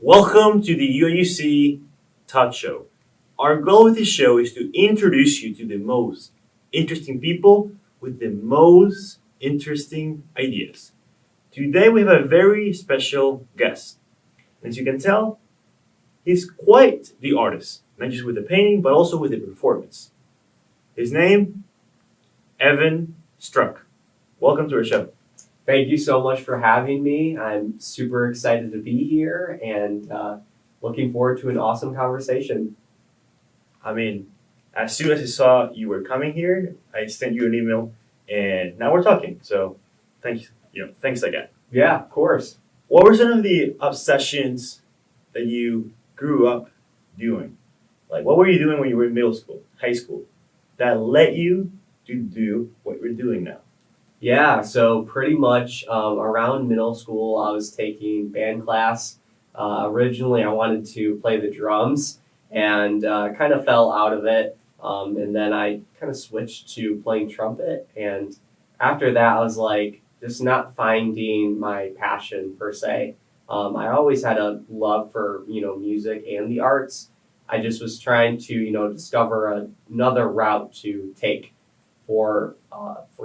Welcome to the UIUC Talkshow. Our goal with this show is to introduce you to the most interesting people with the most interesting ideas. Today we have a very special guest. As you can tell, he's quite the artist, not just with the painting, but also with the performance. His name, Evan Struck. Welcome to our show. Thank you so much for having me. I'm super excited to be here and looking forward to an awesome conversation. As soon as I saw you were coming here, I sent you an email, and now we're talking. So, thanks. Thanks again. Yeah, of course. What were some of the obsessions that you grew up doing? Like, what were you doing when you were in middle school, high school, that led you to do what you're doing now? Yeah, so pretty much around middle school, I was taking band class. Originally, I wanted to play the drums and kind of fell out of it. And then I kind of switched to playing trumpet. And after that, I was like, just not finding my passion per se. I always had a love for, music and the arts. I just was trying to, discover another route to take for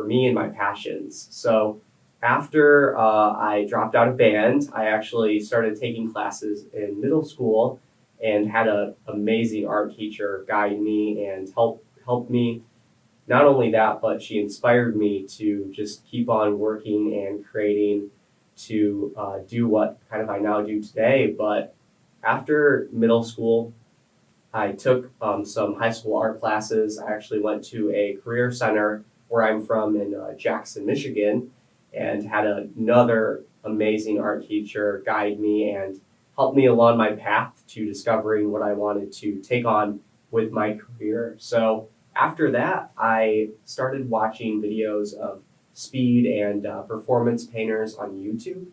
me and my passions. So after I dropped out of band, I actually started taking classes in middle school and had an amazing art teacher guide me and help me. Not only that, but she inspired me to just keep on working and creating to do what kind of I now do today. But after middle school, I took some high school art classes. I actually went to a career center where I'm from in Jackson, Michigan, and had another amazing art teacher guide me and help me along my path to discovering what I wanted to take on with my career. So after that, I started watching videos of speed and performance painters on YouTube.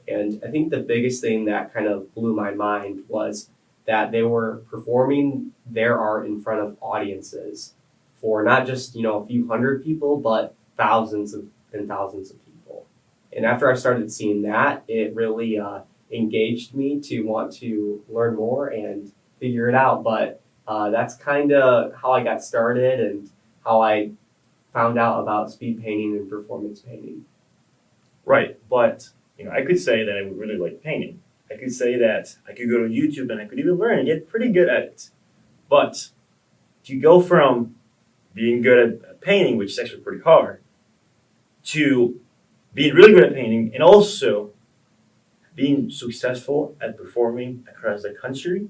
And I think the biggest thing that kind of blew my mind was that they were performing their art in front of audiences for not just, a few hundred people, but thousands and thousands of people. And after I started seeing that, it really engaged me to want to learn more and figure it out. But that's kind of how I got started and how I found out about speed painting and performance painting. Right, but I could say that I would really like painting. I could say that I could go to YouTube and I could even learn and get pretty good at it. But to go from being good at painting, which is actually pretty hard, to being really good at painting and also being successful at performing across the country,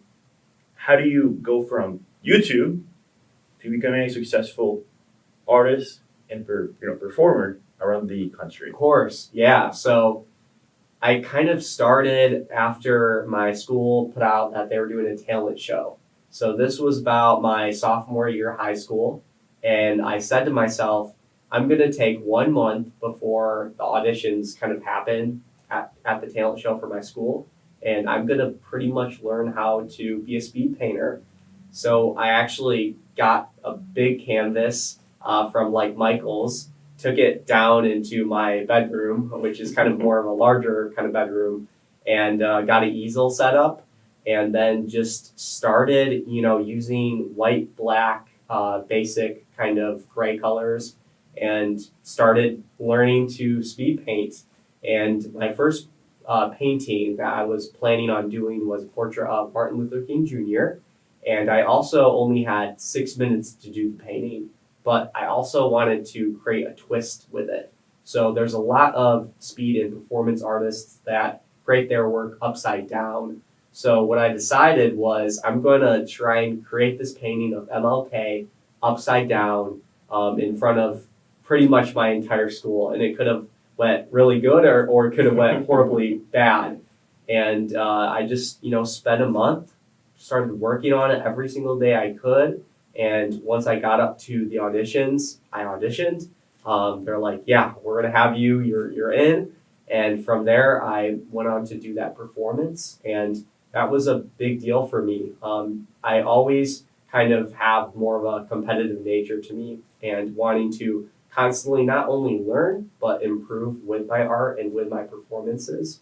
how do you go from YouTube to becoming a successful artist and performer around the country? Of course, yeah. So I kind of started after my school put out that they were doing a talent show. So this was about my sophomore year of high school. And I said to myself, I'm going to take 1 month before the auditions kind of happen at the talent show for my school. And I'm going to pretty much learn how to be a speed painter. So I actually got a big canvas from like Michael's, took it down into my bedroom, which is kind of more of a larger kind of bedroom, and got an easel set up, and then just started, using white, black, basic kind of gray colors, and started learning to speed paint. And my first painting that I was planning on doing was a portrait of Martin Luther King Jr., and I also only had 6 minutes to do the painting. But I also wanted to create a twist with it. So there's a lot of speed and performance artists that create their work upside down. So what I decided was I'm going to try and create this painting of MLK upside down in front of pretty much my entire school. And it could have went really good or it could have went horribly bad. And I just, spent a month, started working on it every single day I could. And once I got up to the auditions, I auditioned. They're like, yeah, we're going to have you, you're in. And from there, I went on to do that performance. And that was a big deal for me. I always kind of have more of a competitive nature to me and wanting to constantly not only learn, but improve with my art and with my performances.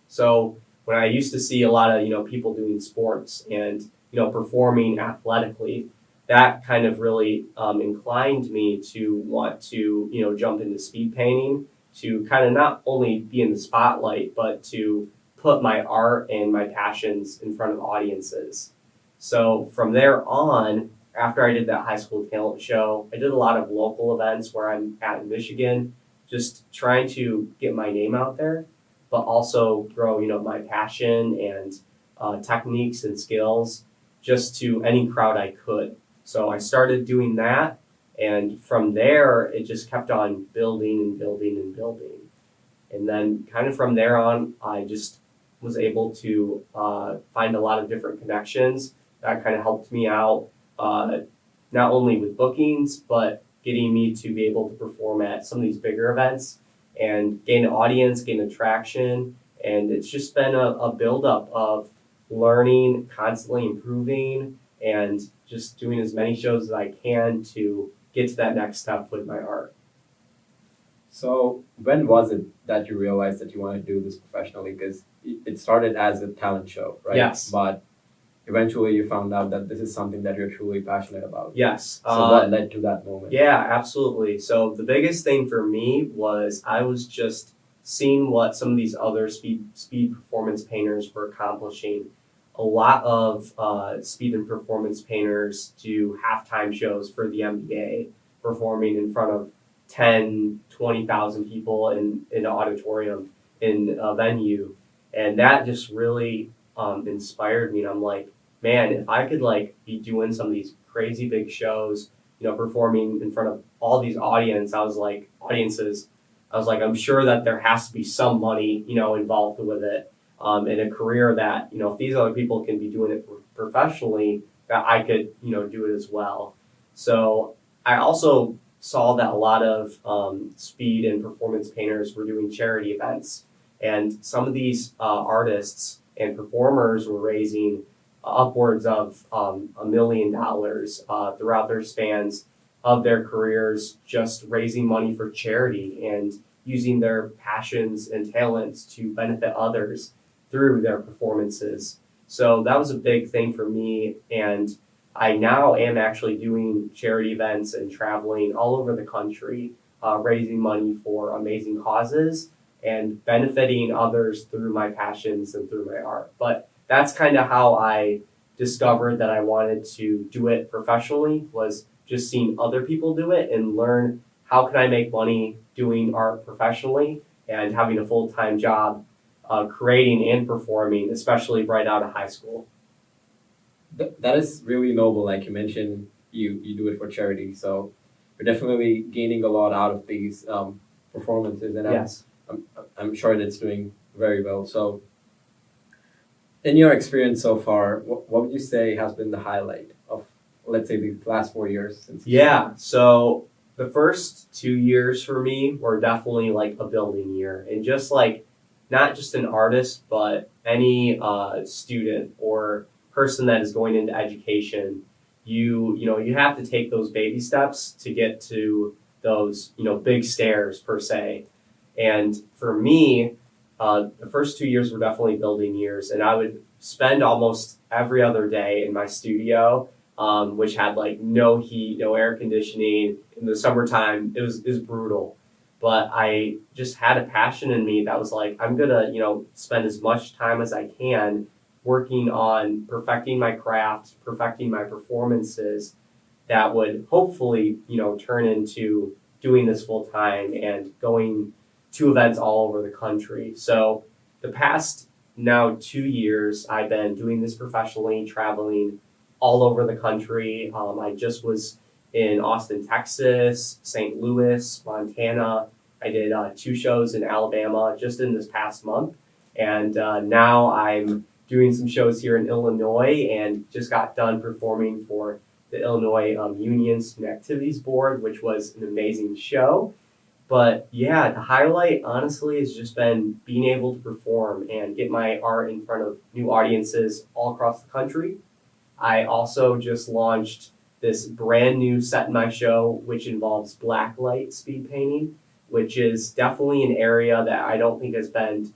So when I used to see a lot of, people doing sports and, performing athletically, that kind of really inclined me to want to, jump into speed painting, to kind of not only be in the spotlight, but to put my art and my passions in front of audiences. So from there on, after I did that high school talent show, I did a lot of local events where I'm at in Michigan, just trying to get my name out there, but also grow, my passion and techniques and skills just to any crowd I could. So I started doing that, and from there, it just kept on building and building and building. And then kind of from there on, I just was able to find a lot of different connections that kind of helped me out, not only with bookings, but getting me to be able to perform at some of these bigger events and gain an audience, gain attraction. And it's just been a buildup of learning, constantly improving, and just doing as many shows as I can to get to that next step with my art. So when was it that you realized that you wanted to do this professionally? Because it started as a talent show, right? Yes. But eventually you found out that this is something that you're truly passionate about. Yes. So what led to that moment? Yeah, absolutely. So the biggest thing for me was I was just seeing what some of these other speed performance painters were accomplishing. A lot of speed and performance painters do halftime shows for the NBA, performing in front of 10, 20,000 people in an auditorium, in a venue. And that just really inspired me. And I'm like, man, if I could be doing some of these crazy big shows, performing in front of all these audiences, I was like, I'm sure that there has to be some money, involved with it. In a career that, if these other people can be doing it professionally, that I could, do it as well. So I also saw that a lot of speed and performance painters were doing charity events. And some of these artists and performers were raising upwards of $1 million throughout their spans of their careers, just raising money for charity and using their passions and talents to benefit others through their performances. So that was a big thing for me, and I now am actually doing charity events and traveling all over the country, raising money for amazing causes and benefiting others through my passions and through my art. But that's kind of how I discovered that I wanted to do it professionally, was just seeing other people do it and learn how can I make money doing art professionally and having a full-time job creating and performing, especially right out of high school. That is really noble. Like you mentioned, you do it for charity. So you're definitely gaining a lot out of these performances. And Yes. I'm sure that's doing very well. So in your experience so far, what would you say has been the highlight of, let's say, the last 4 years? Yeah, so the first 2 years for me were definitely a building year, and just not just an artist, but any student or person that is going into education, you have to take those baby steps to get to those big stairs per se. And for me, the first 2 years were definitely building years, and I would spend almost every other day in my studio, which had no heat, no air conditioning. In the summertime, it was brutal. But I just had a passion in me that was I'm gonna, spend as much time as I can working on perfecting my craft, perfecting my performances that would hopefully, turn into doing this full time and going to events all over the country. So the past now 2 years, I've been doing this professionally, traveling all over the country. I just was in Austin, Texas, St. Louis, Montana. I did 2 shows in Alabama just in this past month. And now I'm doing some shows here in Illinois and just got done performing for the Illinois Union Student Activities Board, which was an amazing show. But yeah, the highlight honestly has just been being able to perform and get my art in front of new audiences all across the country. I also just launched this brand new set in my show, which involves blacklight speed painting, which is definitely an area that I don't think has been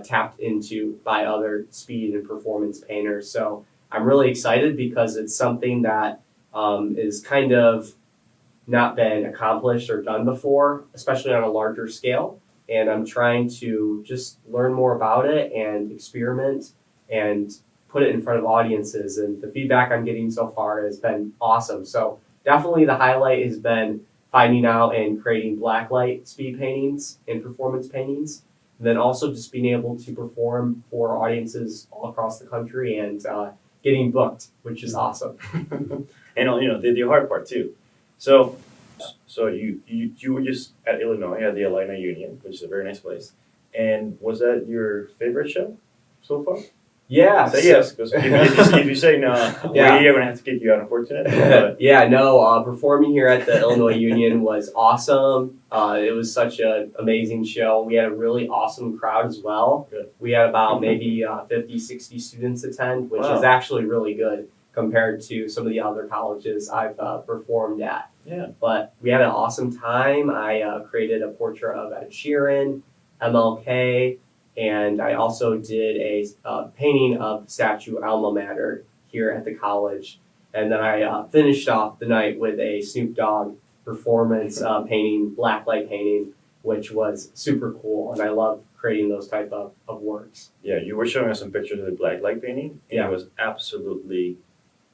tapped into by other speed and performance painters. So I'm really excited because it's something that is kind of not been accomplished or done before, especially on a larger scale. And I'm trying to just learn more about it and experiment and put it in front of audiences. And the feedback I'm getting so far has been awesome. So definitely the highlight has been finding out and creating blacklight speed paintings and performance paintings. And then also just being able to perform for audiences all across the country and getting booked, which is awesome. And the hard part too. So you were just at Illinois at the Illini Union, which is a very nice place. And was that your favorite show so far? Yeah. Say yes, because if you say no, Yeah. we're gonna have to kick you out, unfortunately. But Yeah, no, performing here at the Illinois Union was awesome. It was such an amazing show. We had a really awesome crowd as well. Good. We had about maybe 50, 60 students attend, which Wow. is actually really good compared to some of the other colleges I've performed at. yeah, But we had an awesome time. I created a portrait of Ed Sheeran, MLK, and I also did a painting of the statue Alma Mater here at the college. And then I finished off the night with a Snoop Dogg performance painting, blacklight painting, which was super cool. And I love creating those type of works. yeah. You were showing us some pictures of the black light painting, and Yeah. it was absolutely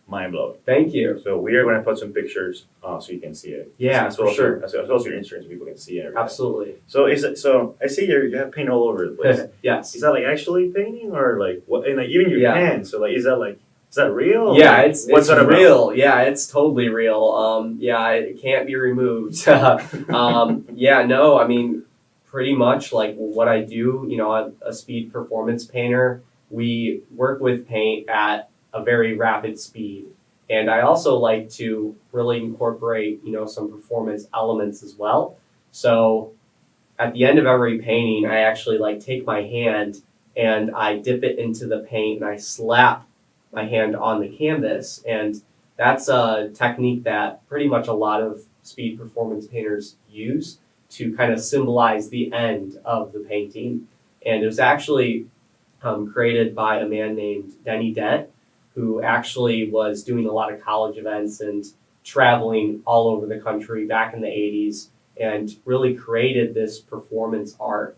mind blowing. Thank you. So we are going to put some pictures so you can see it. Yeah, as for well sure. As well as your Instagram, so people can see it. and everything. Absolutely. So so I see you have paint all over the place. Yes. Is that like actually painting or like what? And like even your Yeah. hands. So like, is that real? Yeah, Like, it's that about? real. Yeah, it's totally real. Yeah, it can't be removed. Yeah, no, I mean, pretty much like what I do, I'm a speed performance painter. We work with paint at a very rapid speed. And I also like to really incorporate, some performance elements as well. So at the end of every painting, I actually take my hand and I dip it into the paint and I slap my hand on the canvas. And that's a technique that pretty much a lot of speed performance painters use to kind of symbolize the end of the painting. And it was actually created by a man named Denny Dent, who actually was doing a lot of college events and traveling all over the country back in the 80s and really created this performance art.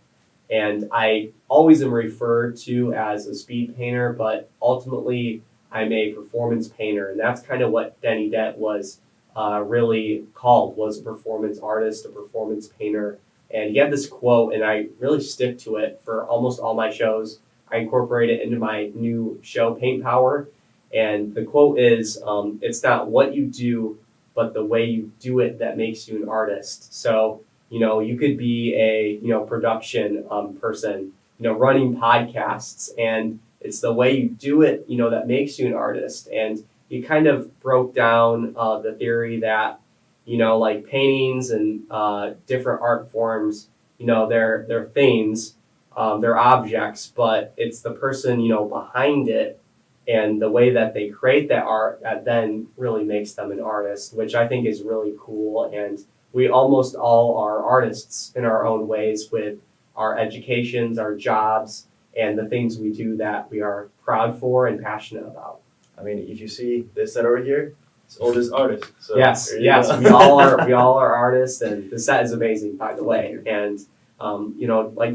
And I always am referred to as a speed painter, but ultimately I'm a performance painter. And that's kind of what Denny Dent was really called, was a performance artist, a performance painter. And he had this quote, and I really stick to it for almost all my shows. I incorporate it into my new show, Paint Power. And the quote is, it's not what you do, but the way you do it that makes you an artist. So, you could be a, production person, running podcasts, and it's the way you do it, that makes you an artist. And he kind of broke down the theory that, like paintings and different art forms, they're things, they're objects, but it's the person, behind it and the way that they create that art that then really makes them an artist, which I think is really cool. And we almost all are artists in our own ways with our educations, our jobs, and the things we do that we are proud for and passionate about. I mean, if you see this set over here, it's all this artist. So Yes, there you yes, go. we all are artists, and the set is amazing, by the way. And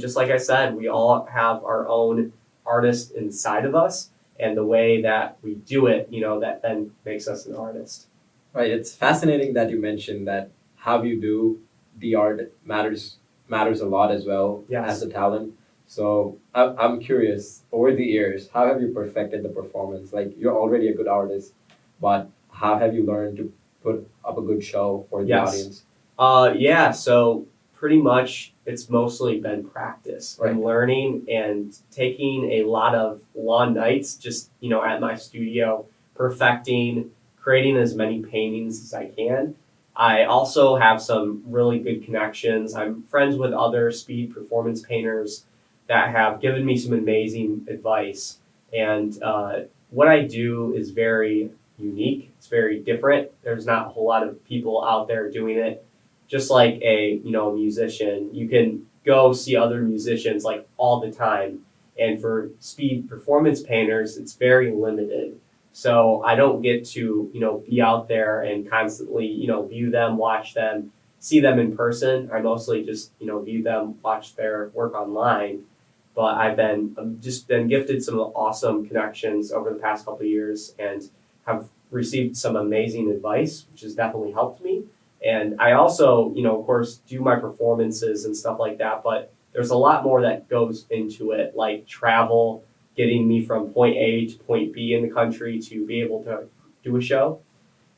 just like I said, we all have our own artist inside of us, and the way that we do it, that then makes us an artist. Right. It's fascinating that you mentioned that how you do the art matters a lot as well Yes. as the talent. So I'm curious, over the years, how have you perfected the performance? Like, you're already a good artist, but how have you learned to put up a good show for the Yes. audience? So pretty much it's mostly been practice Right. and learning and taking a lot of long nights just, at my studio, perfecting, creating as many paintings as I can. I also have some really good connections. I'm friends with other speed performance painters that have given me some amazing advice. And what I do is very unique. It's very different. There's not a whole lot of people out there doing it. Just like a musician, you can go see other musicians like all the time. And for speed performance painters, it's very limited. So I don't get to, be out there and constantly, view them, watch them, see them in person. I mostly just, view them, watch their work online. But I've just been gifted some awesome connections over the past couple of years and have received some amazing advice, which has definitely helped me. And I also, of course, do my performances and stuff like that, but there's a lot more that goes into it, like travel, getting me from point A to point B in the country to be able to do a show.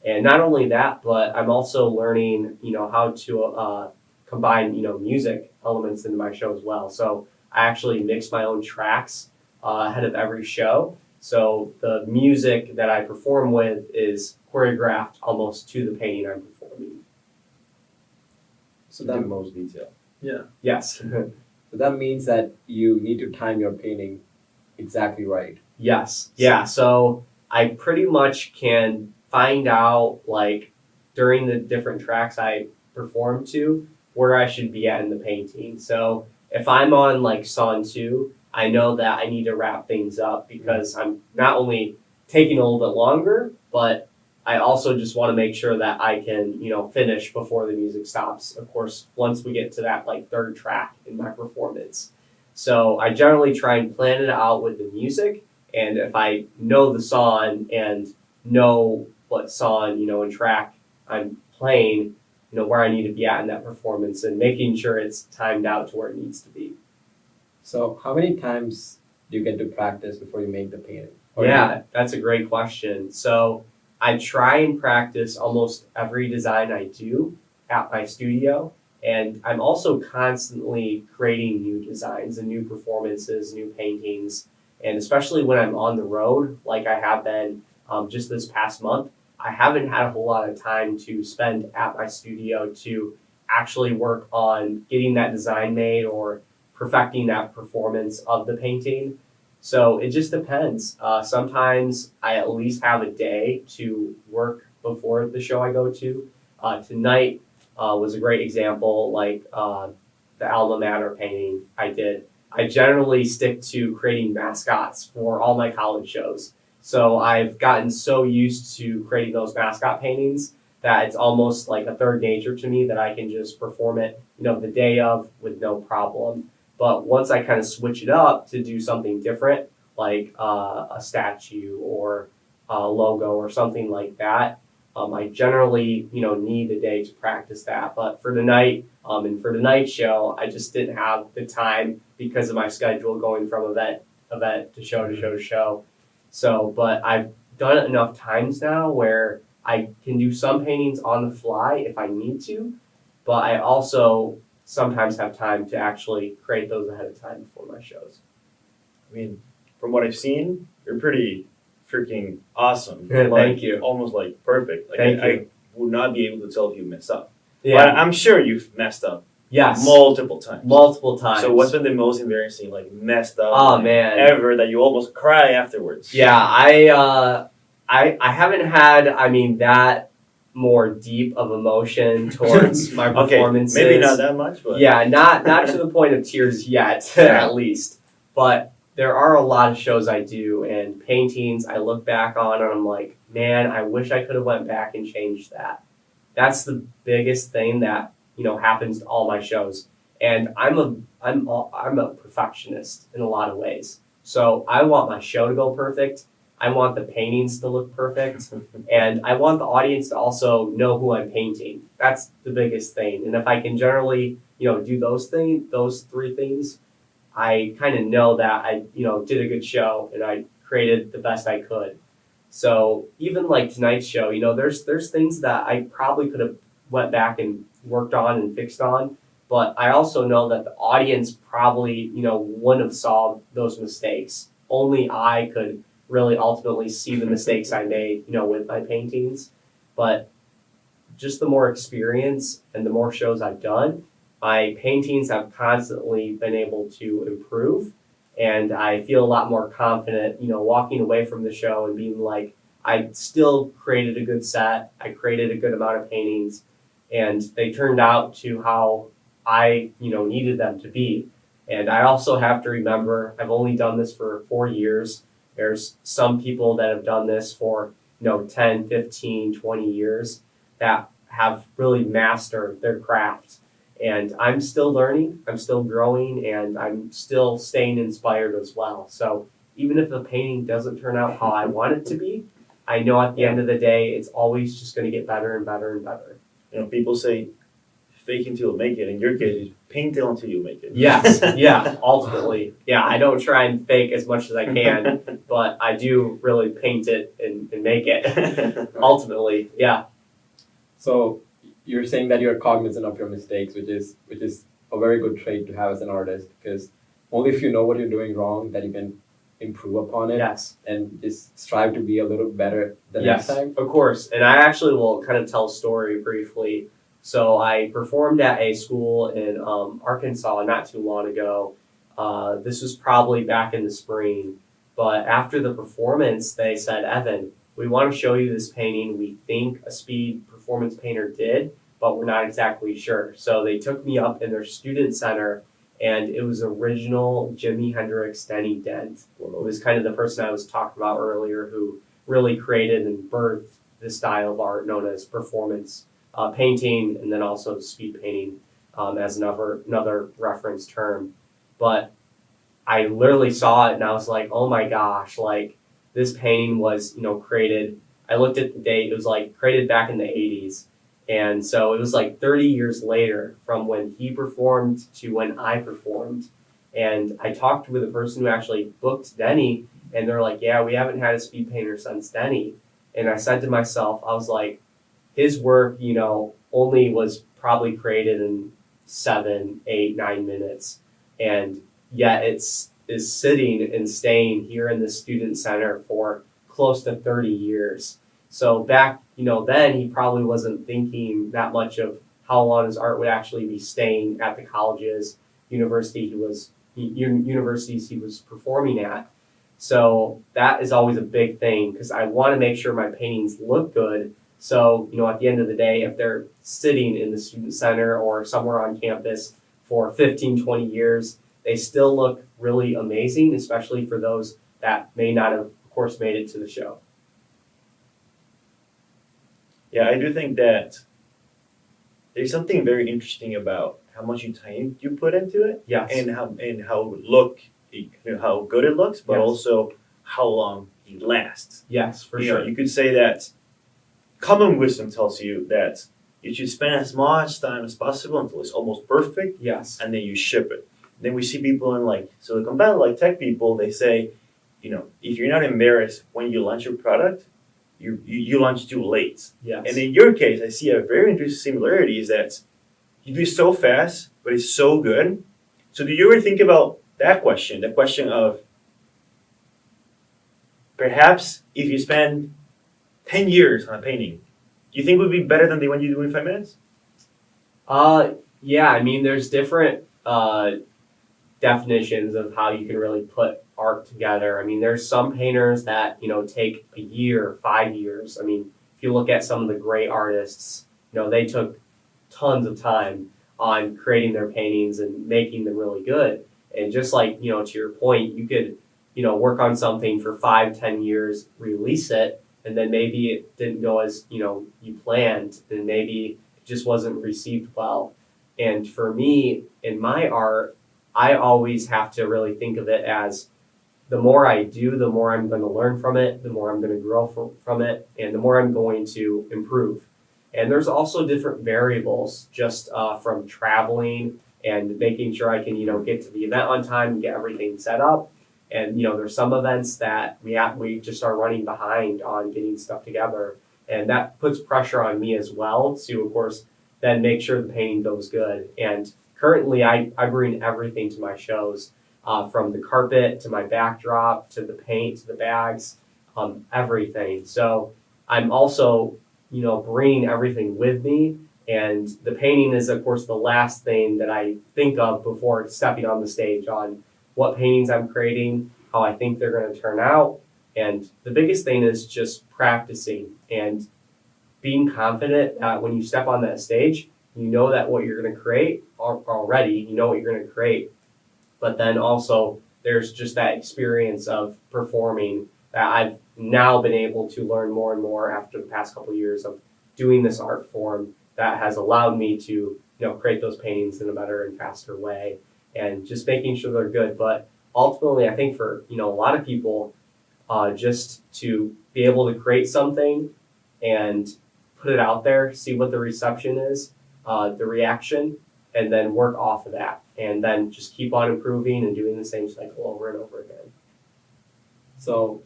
And not only that, but I'm also learning, how to combine, music elements into my show as well. So I actually mix my own tracks ahead of every show. So the music that I perform with is choreographed almost to the painting I'm performing. So The that most detail. Yes. so that means that you need to time your painting exactly right. Yes. Yeah. So I pretty much can find out, like, during the different tracks I perform to, where I should be at in the painting. So if I'm on like song 2, I know that I need to wrap things up because I'm not only taking a little bit longer, but I also just want to make sure that I can, finish before the music stops. Of course, once we get to that like third track in my performance. So I generally try and plan it out with the music. And if I know the song and know what song, and track I'm playing, where I need to be at in that performance and making sure it's timed out to where it needs to be. So how many times do you get to practice before you make the painting? Yeah, that's a great question. So I try and practice almost every design I do at my studio. And I'm also constantly creating new designs and new performances, new paintings. And especially when I'm on the road, like I have been just this past month, I haven't had a whole lot of time to spend at my studio to actually work on getting that design made or perfecting that performance of the painting. So it just depends. Sometimes I at least have a day to work before the show I go to. Tonight was a great example, like the alma mater painting I did. I generally stick to creating mascots for all my college shows. So I've gotten so used to creating those mascot paintings that it's almost like a third nature to me that I can just perform it, the day of with no problem. But once I kind of switch it up to do something different, like a statue or a logo or something like that, I generally, need a day to practice that. But for tonight, and for tonight's show, I just didn't have the time because of my schedule going from event to show to show to show. So, but I've done it enough times now where I can do some paintings on the fly if I need to, but I also sometimes have time to actually create those ahead of time before my shows. I mean, from what I've seen, you're pretty freaking awesome. Thank you. Almost like perfect. Like Thank I you. would not be able to tell if you messed up. But Yeah. I'm sure you've messed up Yes. multiple times. Multiple times. So what's been the most embarrassing, like messed up Oh man. ever that you almost cry afterwards? Yeah, I haven't had, that more deep of emotion towards my Okay, performances. maybe not that much, but Yeah, not to the point of tears yet, at least. But there are a lot of shows I do and paintings I look back on and I'm like, man, I wish I could have went back and changed that. That's the biggest thing that, happens to all my shows. And I'm a perfectionist in a lot of ways. So I want my show to go perfect. I want the paintings to look perfect. And I want the audience to also know who I'm painting. That's the biggest thing. And if I can generally, do those 3 things, I kind of know that I, did a good show and I created the best I could. So even like tonight's show, there's things that I probably could have went back and worked on and fixed on. But I also know that the audience probably, wouldn't have saw those mistakes. Only I could really ultimately see the mistakes I made, with my paintings. But just the more experience and the more shows I've done, my paintings have constantly been able to improve. And I feel a lot more confident, walking away from the show and being like, I still created a good set. I created a good amount of paintings. And they turned out to how I, needed them to be. And I also have to remember I've only done this for 4 years. There's some people that have done this for, 10, 15, 20 years that have really mastered their craft. And I'm still learning, I'm still growing, and I'm still staying inspired as well. So even if the painting doesn't turn out how I want it to be, I know at the end of the day, it's always just going to get better and better and better. People say fake until you make it. In your case, it's paint it until you make it. Yes, yeah, ultimately. Yeah, I don't try and fake as much as I can, but I do really paint it and make it. Ultimately, yeah. So you're saying that you're cognizant of your mistakes, which is a very good trait to have as an artist, because only if you know what you're doing wrong that you can improve upon it. Yes. And just strive to be a little better the Yes, next time. of course. And I actually will kind of tell a story briefly. So I performed at a school in Arkansas not too long ago. This was probably back in the spring. But after the performance, they said, Evan, we want to show you this painting. We think a speed performance painter did, but we're not exactly sure. So they took me up in their student center, and it was original Jimi Hendrix Denny Dent. It was kind of the person I was talking about earlier who really created and birthed this style of art known as performance painting, and then also speed painting as another reference term. But I literally saw it and I was like, oh my gosh, like this painting was, created. I looked at the date, it was like created back in the 80s. And so it was like 30 years later from when he performed to when I performed. And I talked with a person who actually booked Denny, and they're like, yeah, we haven't had a speed painter since Denny. And I said to myself, I was like, his work, only was probably created in 7, 8, 9 minutes. And yet is sitting and staying here in the student center for close to 30 years. So back, then he probably wasn't thinking that much of how long his art would actually be staying at the colleges, universities he was performing at. So that is always a big thing because I want to make sure my paintings look good. So, at the end of the day, if they're sitting in the student center or somewhere on campus for 15, 20 years, they still look really amazing, especially for those that may not have, of course, made it to the show. Yeah, I do think that there's something very interesting about how much time you put into it, Yes. and how how good it looks, but Yes. also how long it lasts. Yes, for You sure. know, you could say that common wisdom tells you that you should spend as much time as possible until it's almost perfect, Yes. and then you ship it. Then we see people in like Silicon Valley, like tech people, they say, if you're not embarrassed when you launch your product, you launch too late. Yes. And in your case, I see a very interesting similarity is that you do it so fast, but it's so good. So do you ever think about that question, the question of perhaps if you spend 10 years on a painting, do you think it would be better than the one you do in 5 minutes? Yeah, I mean, there's different definitions of how you can really put art together. I mean, there's some painters that, take a year, 5 years. I mean, if you look at some of the great artists, they took tons of time on creating their paintings and making them really good. And just like, to your point, you could, work on something for 5, 10 years, release it, and then maybe it didn't go as, you planned, and maybe it just wasn't received well. And for me, in my art, I always have to really think of it as the more I do, the more I'm going to learn from it, the more I'm going to grow from it, and the more I'm going to improve. And there's also different variables just from traveling and making sure I can, get to the event on time and get everything set up. And, there's some events that we just are running behind on getting stuff together. And that puts pressure on me as well to, of course, then make sure the painting goes good. And currently, I bring everything to my shows, from the carpet to my backdrop to the paint to the bags, everything. So I'm also, bringing everything with me. And the painting is, of course, the last thing that I think of before stepping on the stage on what paintings I'm creating, how I think they're going to turn out. And the biggest thing is just practicing and being confident that when you step on that stage, you know that what you're going to create already, you know what you're going to create, but then also there's just that experience of performing that I've now been able to learn more and more after the past couple of years of doing this art form that has allowed me to, create those paintings in a better and faster way and just making sure they're good. But ultimately, I think for, a lot of people, just to be able to create something and put it out there, see what the reception is, the reaction, and then work off of that. And then just keep on improving and doing the same cycle over and over again. So,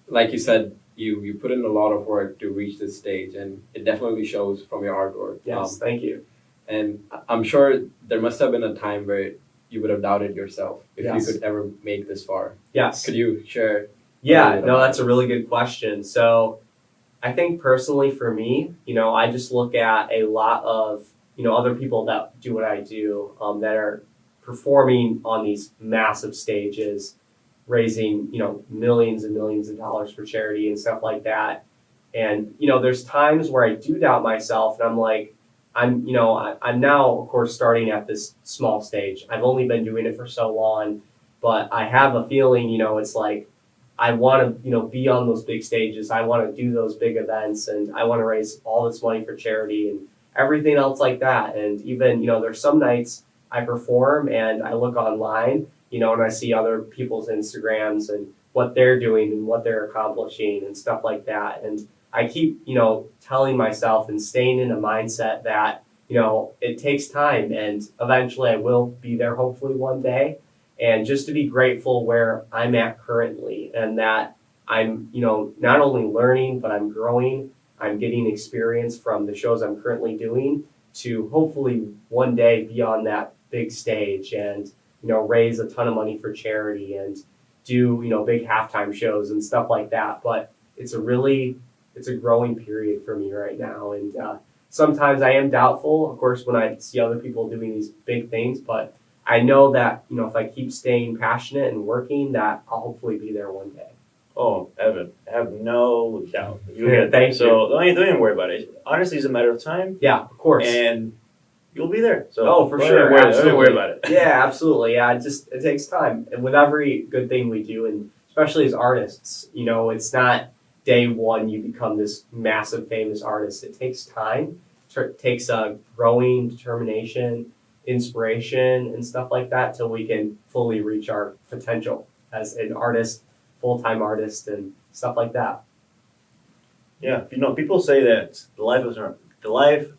like you said, you put in a lot of work to reach this stage, and it definitely shows from your artwork. Yes, thank you. And I'm sure there must have been a time where you would have doubted yourself if Yes. you could ever make this far. Yes. Could you share? Yeah, no, that's a really good question. So I think personally for me, I just look at a lot of, other people that do what I do, that are performing on these massive stages, raising, millions and millions of dollars for charity and stuff like that. And, there's times where I do doubt myself and I'm like, I'm now, of course, starting at this small stage. I've only been doing it for so long, but I have a feeling, it's like, I want to, be on those big stages. I want to do those big events and I want to raise all this money for charity and everything else like that. And even, there's some nights I perform and I look online, and I see other people's Instagrams and what they're doing and what they're accomplishing and stuff like that. And I keep, telling myself and staying in a mindset that, it takes time and eventually I will be there hopefully one day. And just to be grateful where I'm at currently and that I'm, not only learning, but I'm growing. I'm getting experience from the shows I'm currently doing to hopefully one day be on that big stage and, raise a ton of money for charity and do, big halftime shows and stuff like that. But it's a growing period for me right now. And sometimes I am doubtful, of course, when I see other people doing these big things, but I know that, if I keep staying passionate and working, that I'll hopefully be there one day. Oh, Evan, I have no doubt. You'll Yeah, get there. thank you. So don't even worry about it. Honestly, it's a matter of time, Yeah, of course. and you'll be there. So Oh, for don't sure. even worry, don't even Absolutely. worry about it. Yeah, absolutely. Yeah, it takes time. And with every good thing we do, and especially as artists, it's not day one you become this massive famous artist. It takes time. It takes growing determination, inspiration, and stuff like that till we can fully reach our potential as an artist, full-time artist, and stuff like that. Yeah, people say that the life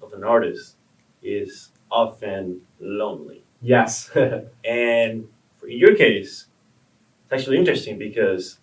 of an artist is often lonely. Yes. And in your case, it's actually interesting because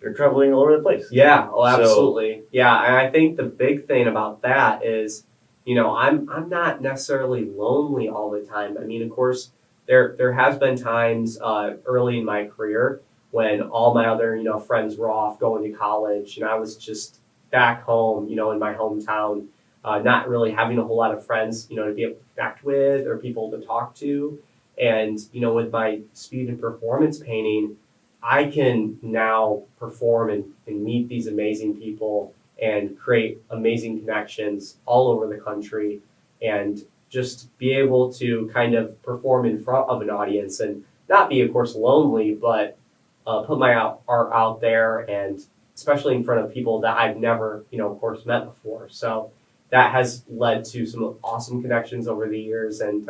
you're traveling all over the place. Yeah, oh, So- absolutely. Yeah, and I think the big thing about that is, I'm not necessarily lonely all the time. I mean, of course, there has been times early in my career when all my other, friends were off going to college and I was just back home, in my hometown, not really having a whole lot of friends, to be able to connect with or people to talk to. And, with my speed and performance painting, I can now perform and meet these amazing people and create amazing connections all over the country and just be able to kind of perform in front of an audience and not be, of course, lonely, but put my art out there and especially in front of people that I've never, of course, met before. So that has led to some awesome connections over the years and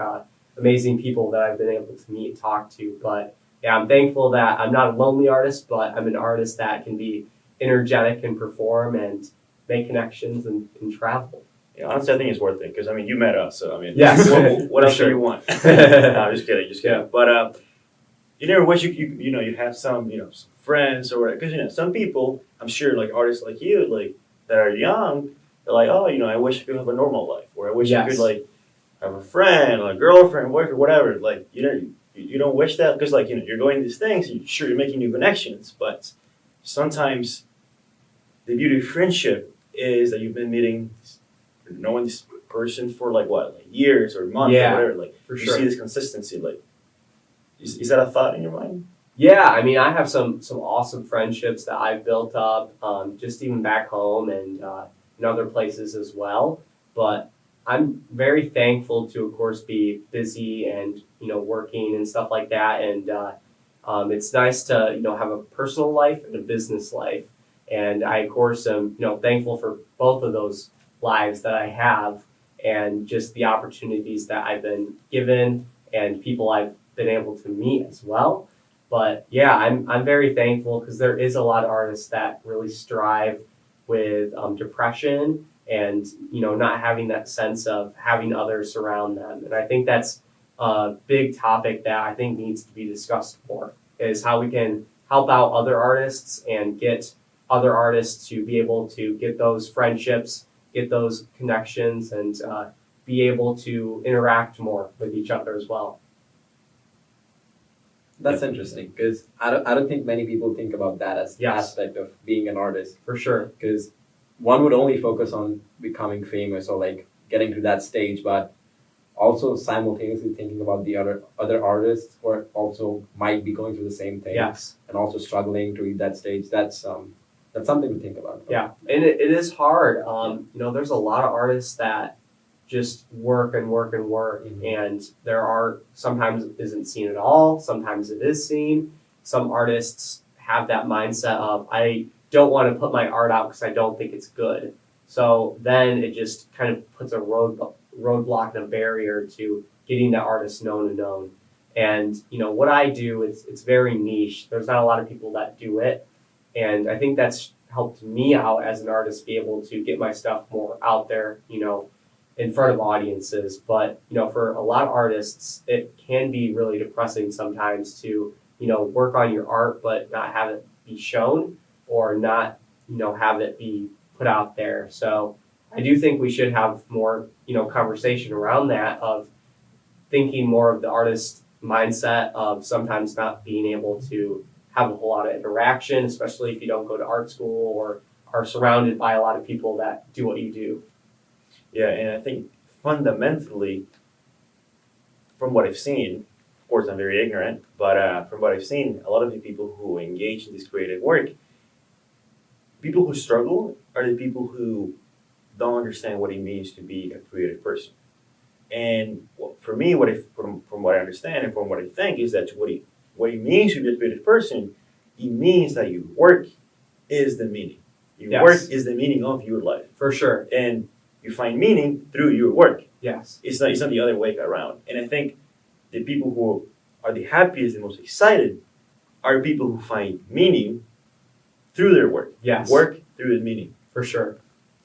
amazing people that I've been able to meet and talk to. But yeah, I'm thankful that I'm not a lonely artist, but I'm an artist that can be energetic and perform and make connections and travel. Yeah, honestly, I think it's worth it because you met us, so Yes, what for else sure. do you want? No, I'm just kidding. Yeah. But you never wish you have some some friends or because some people I'm sure like artists like you like that are young, they're like, oh, I wish I could have a normal life, or I wish I Yes. could like have a friend, or a girlfriend, boyfriend, whatever. Like you don't wish that because you're going these things, you're making new connections, but sometimes the beauty of friendship is that you've been knowing this person for like years or months Yeah, or whatever. Like for you sure. see this consistency. Like is that a thought in your mind? Yeah, I mean, I have some awesome friendships that I've built up, just even back home and in other places as well. But I'm very thankful to, of course, be busy and working and stuff like that. And it's nice to have a personal life and a business life. And I, of course, am thankful for both of those lives that I have, and just the opportunities that I've been given and people I've been able to meet as well. But yeah, I'm very thankful because there is a lot of artists that really strive with depression and not having that sense of having others surround them. And I think that's a big topic that I think needs to be discussed more, is how we can help out other artists and get other artists to be able to get those friendships, get those connections, and be able to interact more with each other as well. That's interesting because I don't think many people think about that as Yes. aspect of being an artist, For sure. because one would only focus on becoming famous or like getting to that stage, but also simultaneously thinking about the other artists who are also might be going through the same thing Yes. and also struggling to reach that stage. That's something to think about. Yeah, and it is hard. There's a lot of artists that just work and work and work, and their art sometimes isn't seen at all. Sometimes it is seen. Some artists have that mindset of, I don't want to put my art out because I don't think it's good. So then it just kind of puts a roadblock and a barrier to getting the artist known and known. And what I do is it's very niche. There's not a lot of people that do it. And I think that's helped me out as an artist be able to get my stuff more out there, in front of audiences. But, for a lot of artists, it can be really depressing sometimes to, work on your art but not have it be shown, or not, have it be put out there. So I do think we should have more, conversation around that, of thinking more of the artist mindset of sometimes not being able to have a whole lot of interaction, especially if you don't go to art school or are surrounded by a lot of people that do what you do. Yeah, and I think fundamentally, from what I've seen, of course I'm very ignorant, but from what I've seen, a lot of the people who engage in this creative work, people who struggle are the people who don't understand what it means to be a creative person. And for me, from what I understand and from what I think, is that what it means to be a creative person, it means that your work is the meaning. Your Yes. work is the meaning of your life. For sure. And you find meaning through your work. Yes. It's not the other way around. And I think the people who are the happiest and most excited are people who find meaning through their work. Yes. Work through the meaning. For sure.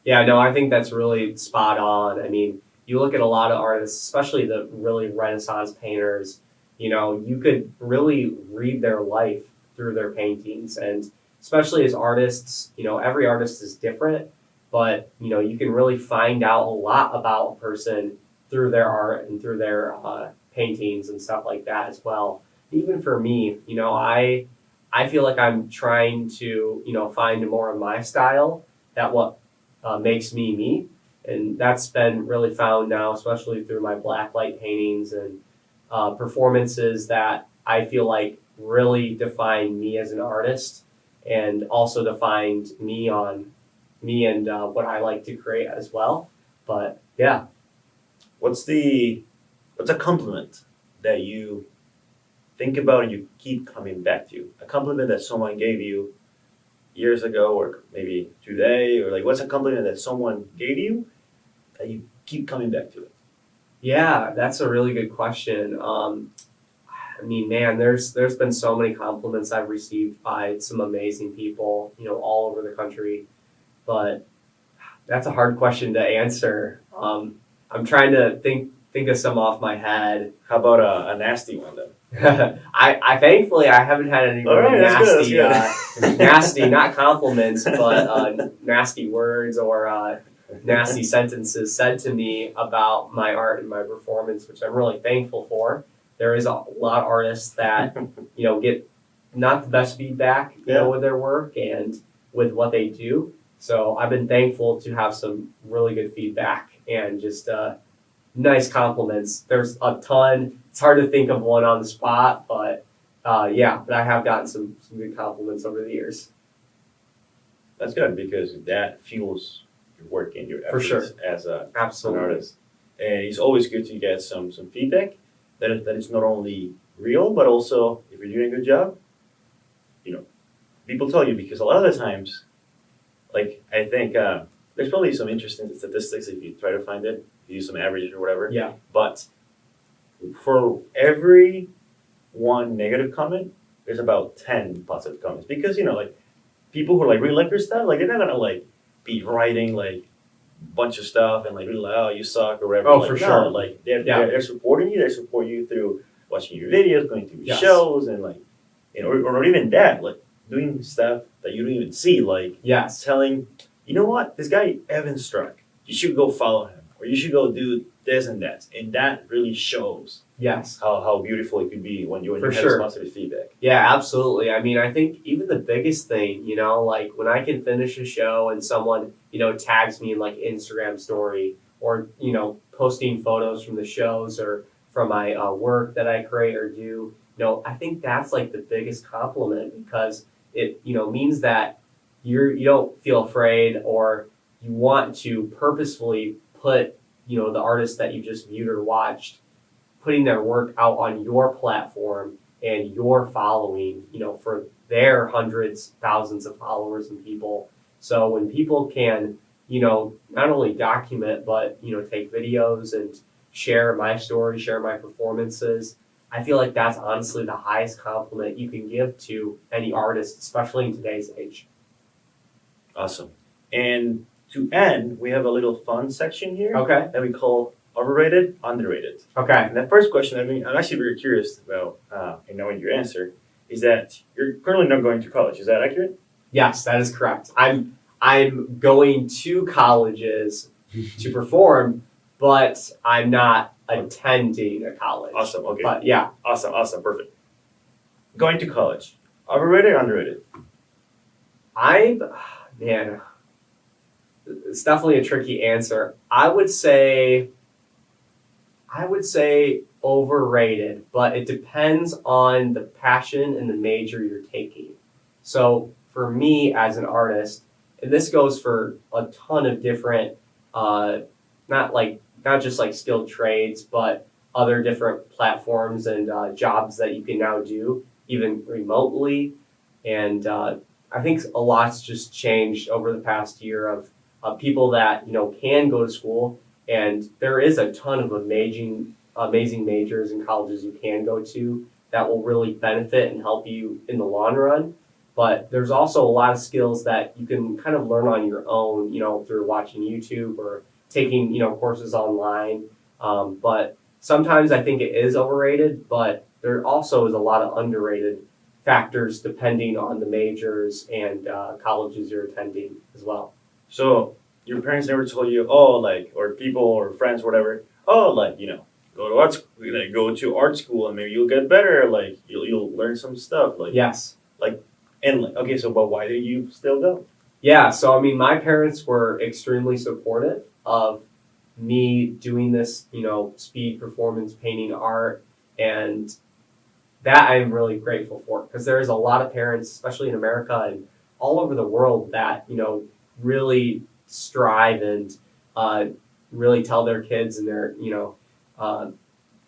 Yeah, no, I think that's really spot on. I mean, you look at a lot of artists, especially the really Renaissance painters, you could really read their life through their paintings. And especially as artists, every artist is different, but, you can really find out a lot about a person through their art and through their paintings and stuff like that as well. Even for me, I feel like I'm trying to, find more of my style, that what makes me me. And that's been really found now, especially through my black light paintings and performances that I feel like really define me as an artist, and also defined me and what I like to create as well. But yeah. What's a compliment that you think about and you keep coming back to? A compliment that someone gave you years ago, or maybe today, or like, what's a compliment that someone gave you that you keep coming back to it? Yeah, that's a really good question. I mean, man, there's been so many compliments I've received by some amazing people, all over the country. But that's a hard question to answer. I'm trying to think of some off my head. How about a nasty one then? I thankfully I haven't had any All right, that's nasty, good. nasty, not compliments, but nasty words or nasty sentences said to me about my art and my performance, which I'm really thankful for. There is a lot of artists that get not the best feedback, with their work and with what they do. So I've been thankful to have some really good feedback and just nice compliments. There's a ton. It's hard to think of one on the spot, but but I have gotten some good compliments over the years. That's good, because that fuels your work and your For efforts sure. as an Absolutely. artist. and it's always good to get some feedback that is not only real, but also if you're doing a good job, people tell you, because a lot of the times, like I think there's probably some interesting statistics if you try to find it, if you use some averages or whatever. Yeah. But for every one negative comment, there's about 10 positive comments, because like people who really like your stuff, like they're not gonna be writing bunch of stuff and really oh you suck or whatever. Oh, Like, for no, sure. They're supporting you. They support you through watching your videos, going to Yes. shows, and or not even that, doing stuff that you don't even see, Yes. telling, you know what, this guy Evan Struck, you should go follow him, or you should go do this and that, and that really shows Yes. how beautiful it could be when you For have sure. positive feedback. Yeah, absolutely. I mean, I think even the biggest thing, like when I can finish a show and someone, tags me in Instagram story, or, posting photos from the shows or from my work that I create or do, I think that's the biggest compliment, because it, means that you don't feel afraid, or you want to purposefully put, the artist that you just viewed or watched, putting their work out on your platform and your following, for their hundreds, thousands of followers and people. So when people can, not only document, but, take videos and share my story, share my performances, I feel like that's honestly the highest compliment you can give to any artist, especially in today's age. Awesome. And to end, we have a little fun section here Okay. that we call overrated, underrated. Okay. And the first question, I'm actually very curious about, and knowing your answer, is that you're currently not going to college. Is that accurate? Yes, that is correct. I'm going to colleges to perform, but I'm not attending a college. Awesome. Okay. But yeah. Awesome. Perfect. Going to college. Overrated or underrated? Man, it's definitely a tricky answer. I would say overrated, but it depends on the passion and the major you're taking. So for me as an artist, and this goes for a ton of different, not just skilled trades, but other different platforms and jobs that you can now do, even remotely. And I think a lot's just changed over the past year of people that can go to school, and there is a ton of amazing majors and colleges you can go to that will really benefit and help you in the long run. But there's also a lot of skills that you can kind of learn on your own, through watching YouTube or taking, courses online. But sometimes I think it is overrated, but there also is a lot of underrated factors depending on the majors and colleges you're attending as well. So your parents never told you, or people or friends, whatever, go to art school and maybe you'll get better, you'll learn some stuff, Yes. okay, so but why did you still go? Yeah, so I mean, my parents were extremely supportive of me doing this, speed performance painting art, and that I'm really grateful for, because there's a lot of parents, especially in America and all over the world, that really strive and really tell their kids and their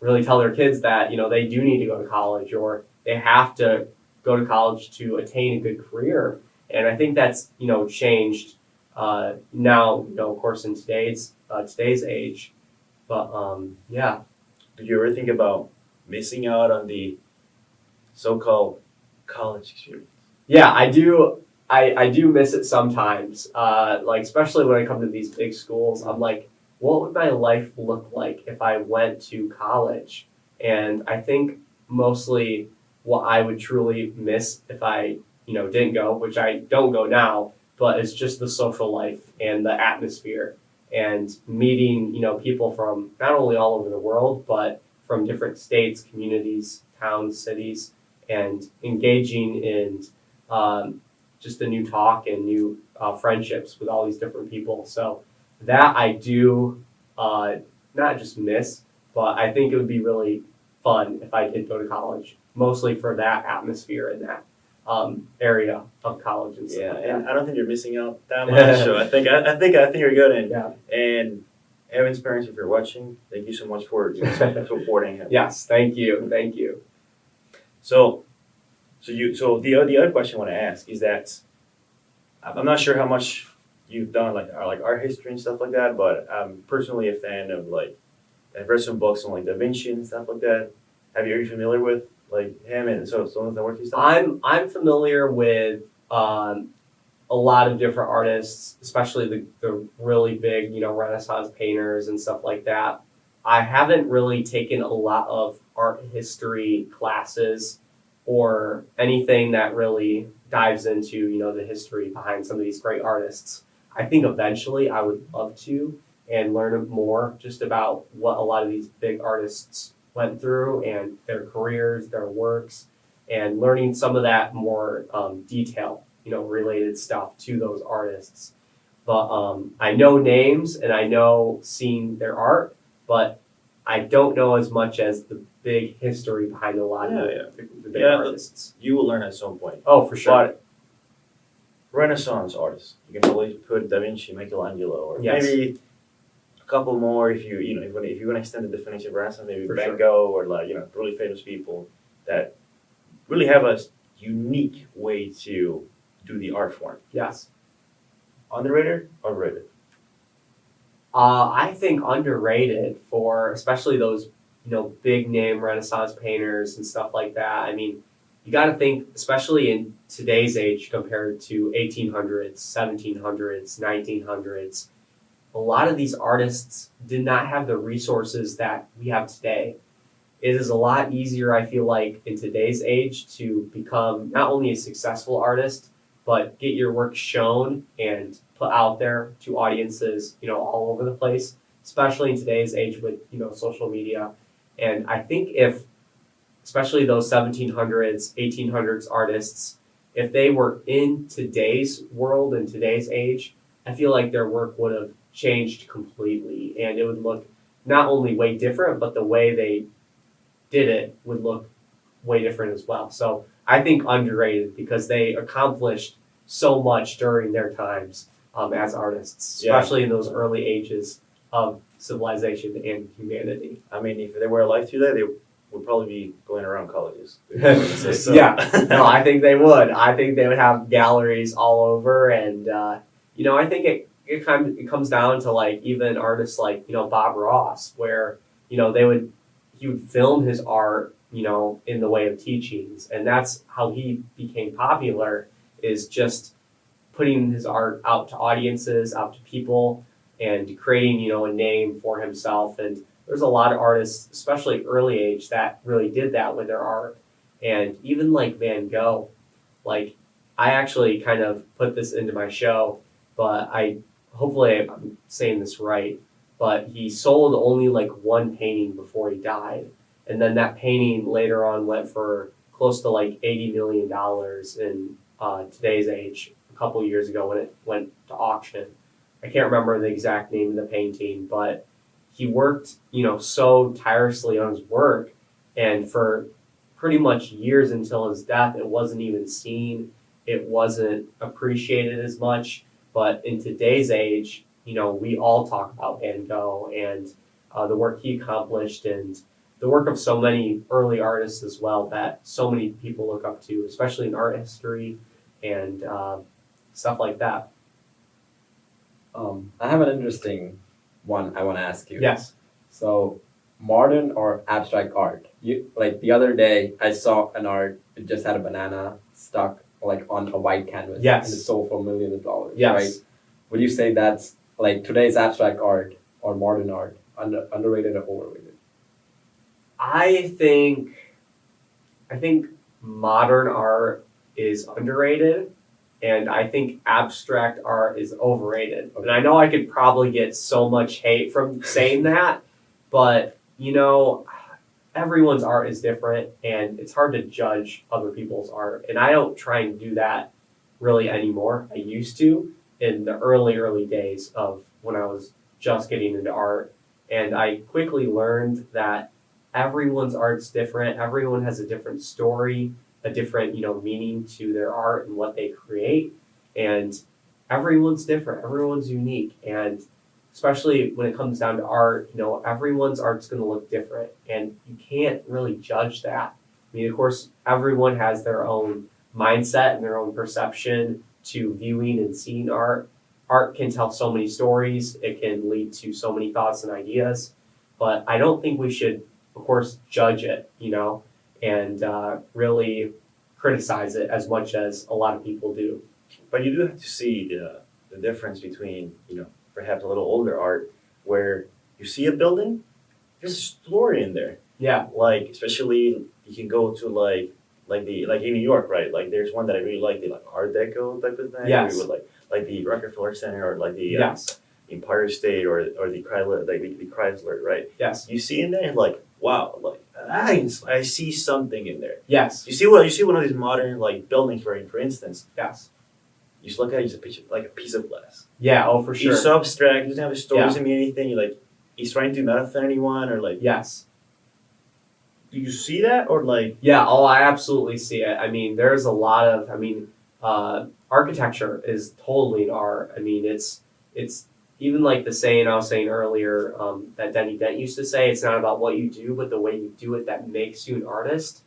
really tell their kids that they do need to go to college, or they have to go to college to attain a good career. And I think that's changed now, of course, in today's age. But yeah. Did you ever think about missing out on the so-called college experience? Yeah, I do. I do miss it sometimes. Especially when I come to these big schools, I'm like, what would my life look like if I went to college? And I think mostly what I would truly miss if I, didn't go, which I don't go now, but it's just the social life and the atmosphere and meeting, people from not only all over the world, but from different states, communities, towns, cities, and engaging in just a new talk and new friendships with all these different people. So that I do not just miss, but I think it would be really fun if I did go to college, mostly for that atmosphere and that area of college and stuff. Yeah, and I don't think you're missing out that much. So I think you're good. And Yeah. and Evan's parents, if you're watching, thank you so much for supporting him. Yes, thank you. So the other question I want to ask is that I'm not sure how much you've done like art history and stuff like that, but I'm personally a fan of like I've read some books on like Da Vinci and stuff like that. Are you familiar with like him and so some of the work he's done? I'm familiar with a lot of different artists, especially the really big, Renaissance painters and stuff like that. I haven't really taken a lot of art history classes or anything that really dives into, the history behind some of these great artists. I think eventually I would love to and learn more just about what a lot of these big artists went through and their careers, their works, and learning some of that more detail, related stuff to those artists. But I know names and I know seeing their art, but I don't know as much as the big history behind a lot of the big artists. You will learn at some point. Oh, for sure. But Renaissance artists, you can always put Da Vinci, Michelangelo, or Yes. maybe a couple more if you if you want to extend the definition of Renaissance, maybe For Van sure. Gogh or like really famous people that really have a unique way to do the art form. Yes. Underrated or overrated? I think underrated for especially those, big name Renaissance painters and stuff like that. I mean, you got to think, especially in today's age compared to 1800s, 1700s, 1900s, a lot of these artists did not have the resources that we have today. It is a lot easier, I feel like, in today's age to become not only a successful artist, but get your work shown and put out there to audiences, all over the place, especially in today's age with, social media. And I think if, especially those 1700s, 1800s artists, if they were in today's world and today's age, I feel like their work would have changed completely and it would look not only way different, but the way they did it would look way different as well. So I think underrated because they accomplished so much during their times as artists, especially in those early ages of civilization and humanity. I mean, if they were alive today, they would probably be going around colleges. So. Yeah, no, I think they would. I think they would have galleries all over, and I think it comes down to like even artists like Bob Ross, where he would film his art in the way of teachings, and that's how he became popular. Is just putting his art out to audiences, out to people, and creating a name for himself. And there's a lot of artists, especially early age, that really did that with their art. And even like Van Gogh, like I actually kind of put this into my show, but hopefully I'm saying this right, but he sold only like one painting before he died. And then that painting later on went for close to like $80 million in today's age, a couple of years ago when it went to auction. I can't remember the exact name of the painting, but he worked, so tirelessly on his work, and for pretty much years until his death, it wasn't even seen. It wasn't appreciated as much. But in today's age, we all talk about Van Gogh and the work he accomplished and the work of so many early artists as well that so many people look up to, especially in art history and stuff like that. I have an interesting one I want to ask you. Yes. So, modern or abstract art? Like the other day, I saw an art. It just had a banana stuck like on a white canvas. Yes. And it sold for millions of dollars. Yes. Right? Would you say that's like today's abstract art or modern art underrated or overrated? I think modern art is underrated, and I think abstract art is overrated. Okay. And I know I could probably get so much hate from saying that, but everyone's art is different, and it's hard to judge other people's art. And I don't try and do that really anymore. I used to in the early days of when I was just getting into art, and I quickly learned that everyone's art's different. Everyone has a different story, a different, meaning to their art and what they create. And everyone's different. Everyone's unique. And especially when it comes down to art, everyone's art's going to look different, and you can't really judge that. I mean, of course, everyone has their own mindset and their own perception to viewing and seeing art. Art can tell so many stories, it can lead to so many thoughts and ideas, but I don't think we should, of course, judge it, and really criticize it as much as a lot of people do. But you do have to see the difference between, perhaps a little older art where you see a building, there's a story in there. Yeah. Like, especially you can go to like in New York, right? Like there's one that I really like, the like Art Deco type of thing. Yes. Where you would like the Rockefeller Center or like the Yes. Empire State or the Chrysler, like the Chrysler, right? Yes. You see in there, and like, wow, like I see something in there. Yes. You see one of these modern like buildings, for instance. Yes. You just look at it, it's a picture, like a piece of glass. Yeah. Oh, for sure. He's so abstract. He doesn't have a story. Yeah. Doesn't mean anything. You're like, he's trying to metaphor anyone or like. Yes. Do you see that or like? Yeah. Oh, I absolutely see it. I mean, there's a lot of. Architecture is totally an art. I mean, it's even like the saying I was saying earlier that Denny Dent used to say. It's not about what you do, but the way you do it that makes you an artist.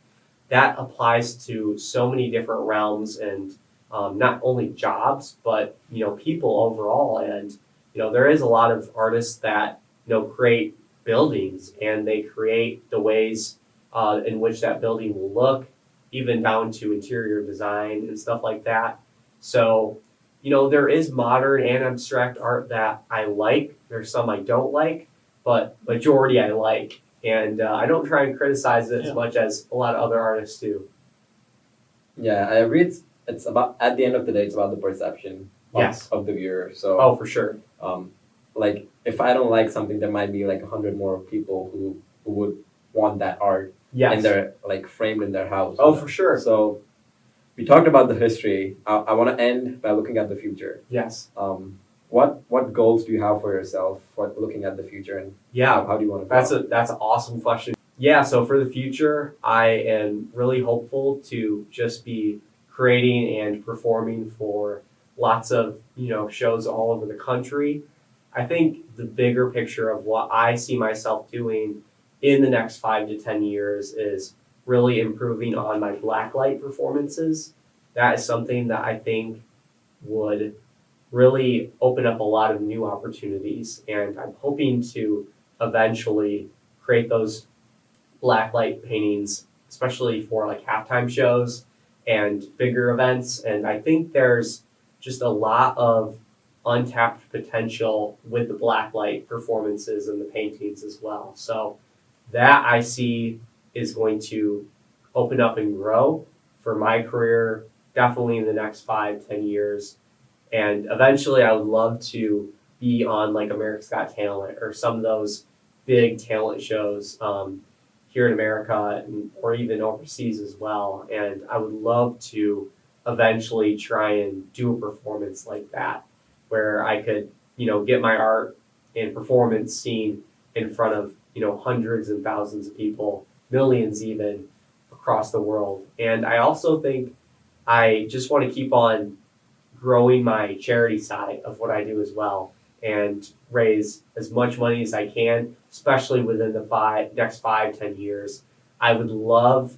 That applies to so many different realms and not only jobs, but people overall. And there is a lot of artists that create buildings, and they create the ways in which that building will look, even down to interior design and stuff like that. So, there is modern and abstract art that I like. There's some I don't like, but majority I like. And I don't try and criticize it as much as a lot of other artists do. Yeah, I agree. It's about, at the end of the day, it's about the perception of the viewer. So, oh, for sure. Like if I don't like something, there might be like 100 more people who would want that art in their like framed in their house. Oh, for sure. So we talked about the history. I want to end by looking at the future. Yes. What goals do you have for yourself for looking at the future, and how do you want to grow? That's an awesome question. Yeah, so for the future, I am really hopeful to just be creating and performing for lots of shows all over the country. I think the bigger picture of what I see myself doing in the next 5 to 10 years is really improving on my blacklight performances. That is something that I think would really open up a lot of new opportunities, and I'm hoping to eventually create those blacklight paintings, especially for like halftime shows and bigger events. And I think there's just a lot of untapped potential with the blacklight performances and the paintings as well. So that I see is going to open up and grow for my career, definitely in the next 5-10 years. And eventually I would love to be on like America's Got Talent or some of those big talent shows here in America or even overseas as well. And I would love to eventually try and do a performance like that where I could, get my art and performance seen in front of, hundreds and thousands of people, millions even across the world. And I also think I just want to keep on growing my charity side of what I do as well and raise as much money as I can, especially within the next 5-10 years. I would love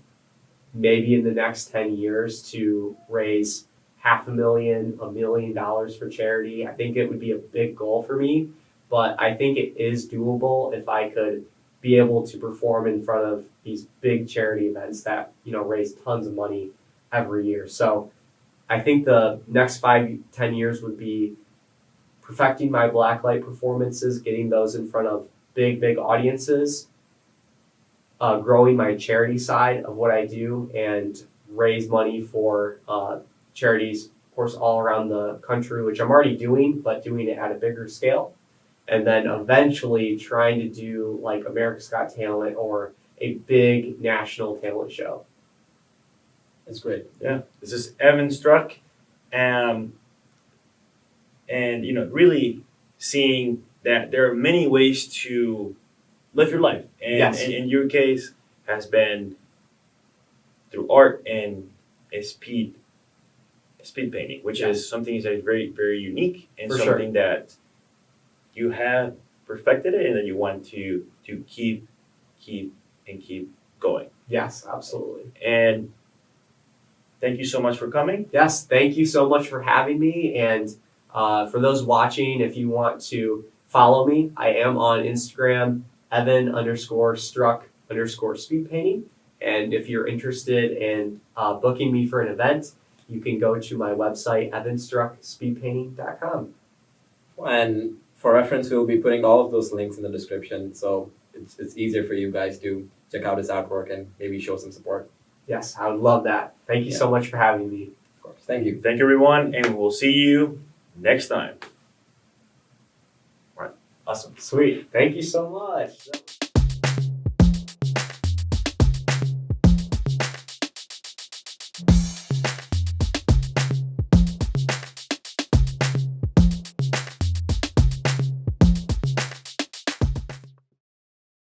maybe in the next 10 years to raise $500,000, $1 million for charity. I think it would be a big goal for me, but I think it is doable if I could be able to perform in front of these big charity events that, raise tons of money every year. So I think the next 5-10 years would be perfecting my blacklight performances, getting those in front of big audiences, growing my charity side of what I do, and raise money for charities, of course, all around the country, which I'm already doing, but doing it at a bigger scale. And then eventually trying to do like America's Got Talent or a big national talent show. That's great. Yeah, this is Evan Struck, and really seeing that there are many ways to live your life, and in your case has been through art and a speed painting, which is something that is very, very unique and For something that you have perfected it and then you want to keep going. Yes, absolutely. And thank you so much for coming. Yes, thank you so much for having me. And for those watching, if you want to follow me, I am on Instagram, Evan_Struck_speed painting. And if you're interested in booking me for an event, you can go to my website, evanstruckspeedpainting.com. And for reference, we'll be putting all of those links in the description, so it's easier for you guys to check out his artwork and maybe show some support. Yes, I would love that. Thank you so much for having me. Of course. Thank you. Thank you, everyone, and we'll see you next time. All right. Awesome. Sweet. Thank you so much.